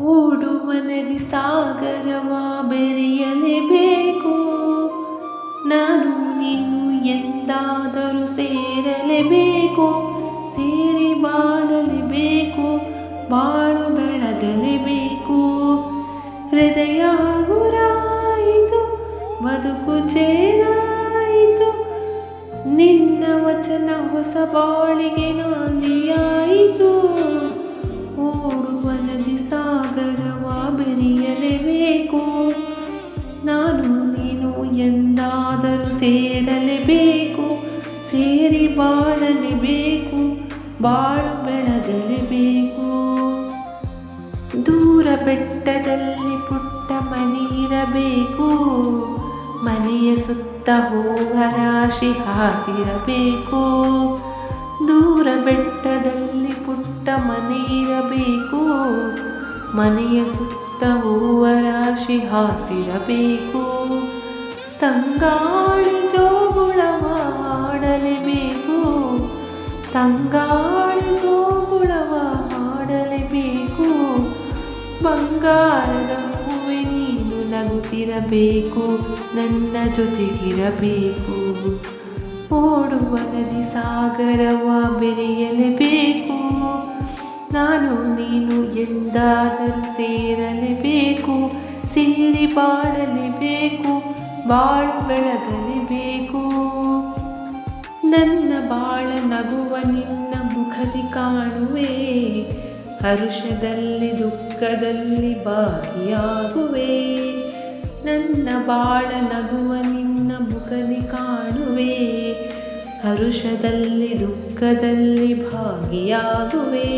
ಓಡುವ ನದಿ ಸಾಗರವ ಬೆರೆಯಲೇಬೇಕು. ನಾನು ನೀನು ಎಂದಾದರೂ ಸೇರಲೇಬೇಕು. ಸೇರಿ ಬಾಳಲೇಬೇಕು, ಬಾಳು ಬೆಳಗಲೇಬೇಕು. ಹೃದಯ ಗುರಾಯಿತು, ಬದುಕು ಚೇನಾಯಿತು. ನಿನ್ನ ವಚನ ಹೊಸ ಬಾಳಿಗೆ ನಾಂದಿಯಾಯಿತು. ಓಡುವ ನದಿ ಸಾಗರವ ಬೆರೆಯಲೇಬೇಕು. ನಾನು ನೀನು ಎಂದಾದರೂ ಸೇರಲೇಬೇಕು. ಸೇರಿ ಬಾಳಲೇಬೇಕು, ಬಾಳು ಬೆಳಗಲೇಬೇಕು. ದೂರ ಬೆಟ್ಟದಲ್ಲಿ ಪುಟ್ಟ ಮನೆ ಇರಬೇಕು. ಮನೆಯ ಸುತ್ತ ಹೂವ ರಾಶಿ ಹಾಸಿರಬೇಕು. ದೂರ ಬೆಟ್ಟದಲ್ಲಿ ಪುಟ್ಟ ಮನೆ ಇರಬೇಕು. ಮನೆಯ ಸುತ್ತ ಹೂವ ರಾಶಿ ಹಾಸಿರಬೇಕು. ತಂಗಾಳಿ ಜೋಗುಳವ ಹಾಡಲೇಬೇಕು. ತಂಗಾಳಿ ಜೋಗುಳವ ಹಾಡಲೇಬೇಕು. ಬಂಗಾರದ ಹೂವೆ ನೀನು ನಗುತ್ತಿರಬೇಕು, ನನ್ನ ಜೊತೆಗಿರಬೇಕು. ಓಡುವ ನದಿ ಸಾಗರವ ಬೆರೆಯಲೇಬೇಕು. ನಾನು ನೀನು ಎಂದಾದರೂ ಸೇರಲೇಬೇಕು. ಸೇರಿ ಬಾಳಲೇಬೇಕು, ಬಾಳು ಬೆಳಗಲೇಬೇಕು. ನನ್ನ ಬಾಳ ನಗುವ ನಿನ್ನ ಮುಖದಿ ಕಾಣುವೆ. ಹರುಷದಲ್ಲಿ ದುಃಖದಲ್ಲಿ ಭಾಗಿಯಾಗುವೆ. ನನ್ನ ಬಾಳ ನಗುವ ನಿನ್ನ ಮುಖದಿ ಕಾಣುವೆ. ಹರುಷದಲ್ಲಿ ದುಃಖದಲ್ಲಿ ಭಾಗಿಯಾಗುವೆ.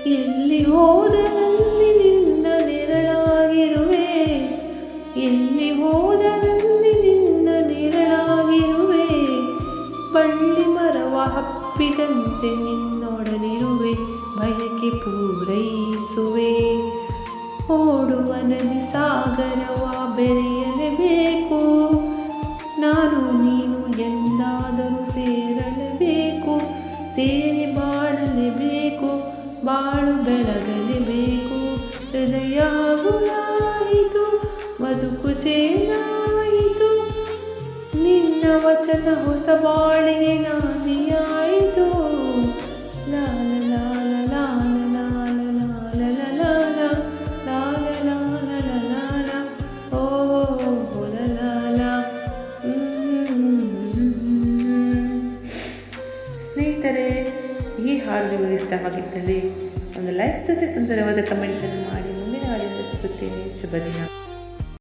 ಎಲ್ಲಿ ಹೋದರಲ್ಲಿ ನಿನ್ನ ನೆರಳಾಗಿರುವೆ. ಎಲ್ಲಿ ಹೋದರಲ್ಲಿ ನಿನ್ನ ನೆರಳಾಗಿರುವೆ. ಬಳ್ಳಿ ಮರವ ಹಪ್ಪಿದಂತೆ ನಿನ್ನೊಡನಿರುವೆ, ಬಯಕೆ ಪೂರೈಸುವೆ. ಓಡುವ ನದಿ ಸಾಗರವ ಬೆರೆಯಲೇಬೇಕು. ನಾನು ನೀನು ಎಂದಾದರೂ ಸೇರಲೇಬೇಕು. ಸೇರಿ ಬಾಳಲೇಬೇಕು, ಬಾಳು ಬೆಳಗಲೇಬೇಕು. ಹೃದಯ ಗುಲಾಯಿತು, ಬದುಕು ಚೇನಾಯಿತು. ನಿನ್ನ ವಚನ ಹೊಸ ಬಾಳಿಗೆ ನಾಂದಿಯಾಯಿತು. ಲಾಲ ಲಾಲ ಲಾಲ ಲಾಲ ಲಾಲ ಲಾಲ ಲಾಲ ಲಾಲ ಲಾಲ ಓ ಲಾಲ. ಸ್ನೇಹಿತರೆ, ಈ ಹಾಡು ನಿಮಗೆ ಇಷ್ಟವಾಗಿದ್ದಲ್ಲಿ ಒಂದು ಲೈಕ್ ಜೊತೆ ಸುಂದರವಾದ ಕಮೆಂಟನ್ನು ಮಾಡಿ ಮುಂದಿನ ಹಾಡಿನಲ್ಲಿ ಸಿಗುತ್ತೇನೆ. ಶುಭ ದಿನ.